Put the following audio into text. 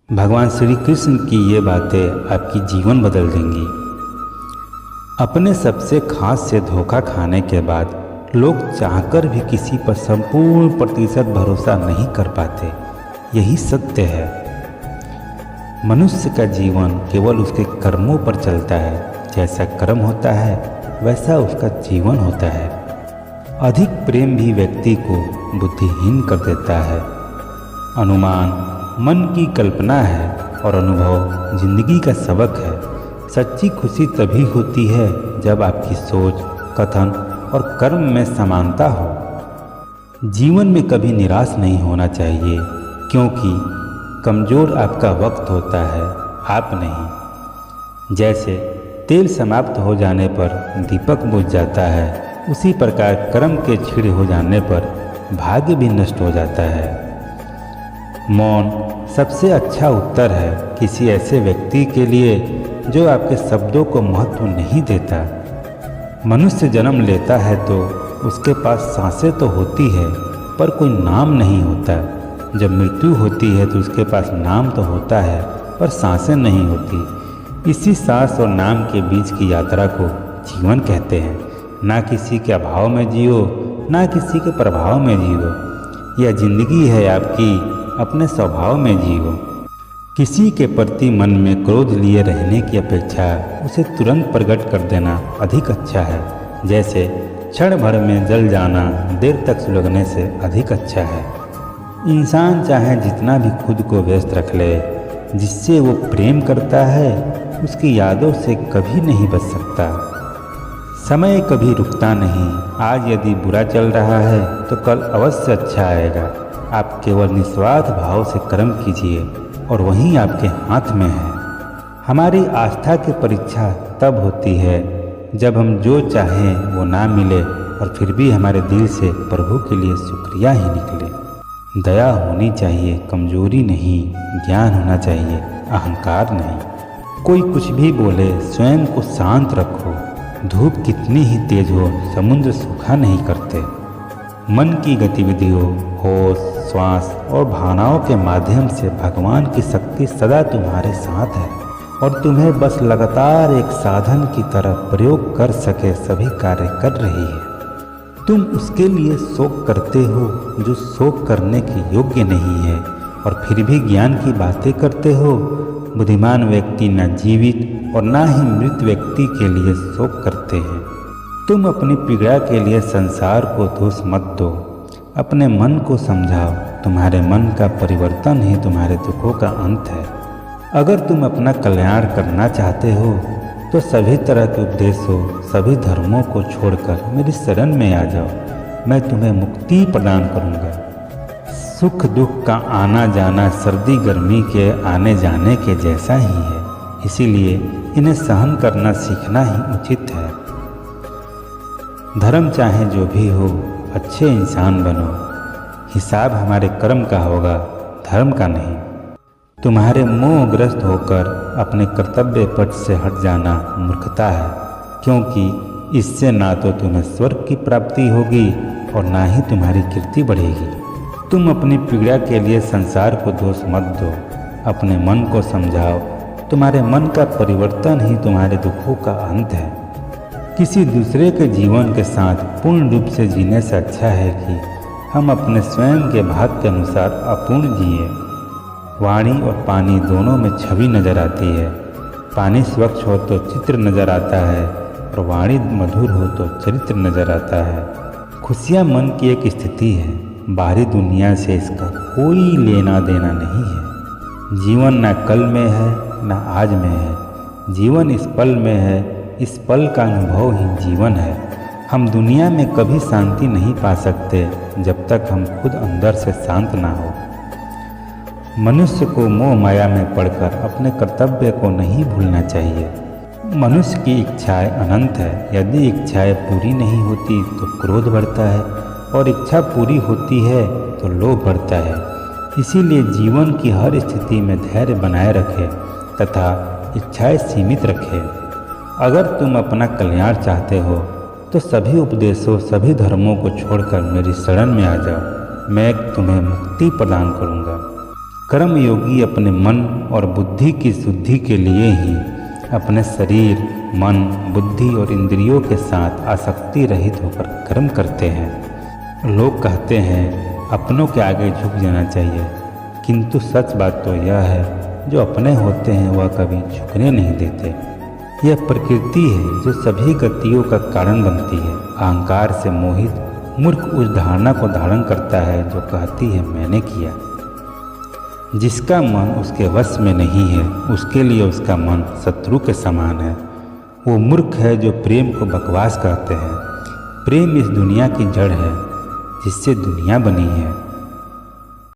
भगवान श्री कृष्ण की ये बातें आपकी जीवन बदल देंगी। अपने सबसे खास से धोखा खाने के बाद लोग चाहकर भी किसी पर संपूर्ण प्रतिशत भरोसा नहीं कर पाते। यही सत्य है। मनुष्य का जीवन केवल उसके कर्मों पर चलता है। जैसा कर्म होता है वैसा उसका जीवन होता है। अधिक प्रेम भी व्यक्ति को बुद्धिहीन कर देता है। अनुमान मन की कल्पना है और अनुभव जिंदगी का सबक है। सच्ची खुशी तभी होती है जब आपकी सोच, कथन और कर्म में समानता हो। जीवन में कभी निराश नहीं होना चाहिए, क्योंकि कमज़ोर आपका वक्त होता है, आप नहीं। जैसे तेल समाप्त हो जाने पर दीपक बुझ जाता है, उसी प्रकार कर्म के क्षीण हो जाने पर भाग्य भी नष्ट हो जाता है। मौन सबसे अच्छा उत्तर है किसी ऐसे व्यक्ति के लिए जो आपके शब्दों को महत्व नहीं देता। मनुष्य जन्म लेता है तो उसके पास सांसें तो होती है, पर कोई नाम नहीं होता। जब मृत्यु होती है तो उसके पास नाम तो होता है, पर सांसें नहीं होती। इसी सांस और नाम के बीच की यात्रा को जीवन कहते हैं। ना किसी के अभाव में जियो, ना किसी के प्रभाव में जियो। यह जिंदगी है आपकी, अपने स्वभाव में जियो। किसी के प्रति मन में क्रोध लिए रहने की अपेक्षा उसे तुरंत प्रकट कर देना अधिक अच्छा है। जैसे क्षण भर में जल जाना देर तक सुलगने से अधिक अच्छा है। इंसान चाहे जितना भी खुद को व्यस्त रख ले, जिससे वो प्रेम करता है उसकी यादों से कभी नहीं बच सकता। समय कभी रुकता नहीं। आज यदि बुरा चल रहा है तो कल अवश्य अच्छा आएगा। आप केवल निस्वार्थ भाव से कर्म कीजिए और वहीं आपके हाथ में है। हमारी आस्था की परीक्षा तब होती है जब हम जो चाहें वो ना मिले और फिर भी हमारे दिल से प्रभु के लिए शुक्रिया ही निकले। दया होनी चाहिए, कमजोरी नहीं। ज्ञान होना चाहिए, अहंकार नहीं। कोई कुछ भी बोले, स्वयं को शांत रखो। धूप कितनी ही तेज हो, समुद्र सूखा नहीं करते। मन की गतिविधियों, होश, श्वास और भावनाओं के माध्यम से भगवान की शक्ति सदा तुम्हारे साथ है और तुम्हें बस लगातार एक साधन की तरह प्रयोग कर सके सभी कार्य कर रही है। तुम उसके लिए शोक करते हो जो शोक करने के योग्य नहीं है, और फिर भी ज्ञान की बातें करते हो। बुद्धिमान व्यक्ति न जीवित और न ही मृत व्यक्ति के लिए शोक करते हैं। तुम अपनी पीड़ा के लिए संसार को दोष मत दो, अपने मन को समझाओ। तुम्हारे मन का परिवर्तन ही तुम्हारे दुखों का अंत है। अगर तुम अपना कल्याण करना चाहते हो तो सभी तरह के उपदेशों, सभी धर्मों को छोड़कर मेरी शरण में आ जाओ। मैं तुम्हें मुक्ति प्रदान करूंगा। सुख दुख का आना जाना सर्दी गर्मी के आने जाने के जैसा ही है, इसीलिए इन्हें सहन करना सीखना ही उचित है। धर्म चाहे जो भी हो, अच्छे इंसान बनो। हिसाब हमारे कर्म का होगा, धर्म का नहीं। तुम्हारे मोहग्रस्त होकर अपने कर्तव्य पथ से हट जाना मूर्खता है, क्योंकि इससे ना तो तुम्हें स्वर्ग की प्राप्ति होगी और ना ही तुम्हारी कीर्ति बढ़ेगी। तुम अपनी पीड़ा के लिए संसार को दोष मत दो, अपने मन को समझाओ। तुम्हारे मन का परिवर्तन ही तुम्हारे दुखों का अंत है। किसी दूसरे के जीवन के साथ पूर्ण रूप से जीने से अच्छा है कि हम अपने स्वयं के भाग्य के अनुसार अपूर्ण जिए। वाणी और पानी दोनों में छवि नजर आती है। पानी स्वच्छ हो तो चित्र नजर आता है और वाणी मधुर हो तो चरित्र नजर आता है। खुशियाँ मन की एक स्थिति है, बाहरी दुनिया से इसका कोई लेना देना नहीं है। जीवन न कल में है न आज में है। जीवन इस पल में है, इस पल का अनुभव ही जीवन है। हम दुनिया में कभी शांति नहीं पा सकते जब तक हम खुद अंदर से शांत ना हो। मनुष्य को मोह माया में पड़कर अपने कर्तव्य को नहीं भूलना चाहिए। मनुष्य की इच्छाएं अनंत है। यदि इच्छाएं पूरी नहीं होती तो क्रोध बढ़ता है, और इच्छा पूरी होती है तो लोभ बढ़ता है। इसीलिए जीवन की हर स्थिति में धैर्य बनाए रखें तथा इच्छाएं सीमित रखें। अगर तुम अपना कल्याण चाहते हो तो सभी उपदेशों, सभी धर्मों को छोड़कर मेरी शरण में आ जाओ। मैं तुम्हें मुक्ति प्रदान करूंगा। कर्मयोगी अपने मन और बुद्धि की शुद्धि के लिए ही अपने शरीर, मन, बुद्धि और इंद्रियों के साथ आसक्ति रहित होकर कर्म करते हैं। लोग कहते हैं अपनों के आगे झुक जाना चाहिए, किंतु सच बात तो यह है जो अपने होते हैं वह कभी झुकने नहीं देते। यह प्रकृति है जो सभी गतियों का कारण बनती है। अहंकार से मोहित मूर्ख उस धारणा को धारण करता है जो कहती है मैंने किया। जिसका मन उसके वश में नहीं है उसके लिए उसका मन शत्रु के समान है। वो मूर्ख है जो प्रेम को बकवास कहते हैं। प्रेम इस दुनिया की जड़ है जिससे दुनिया बनी है।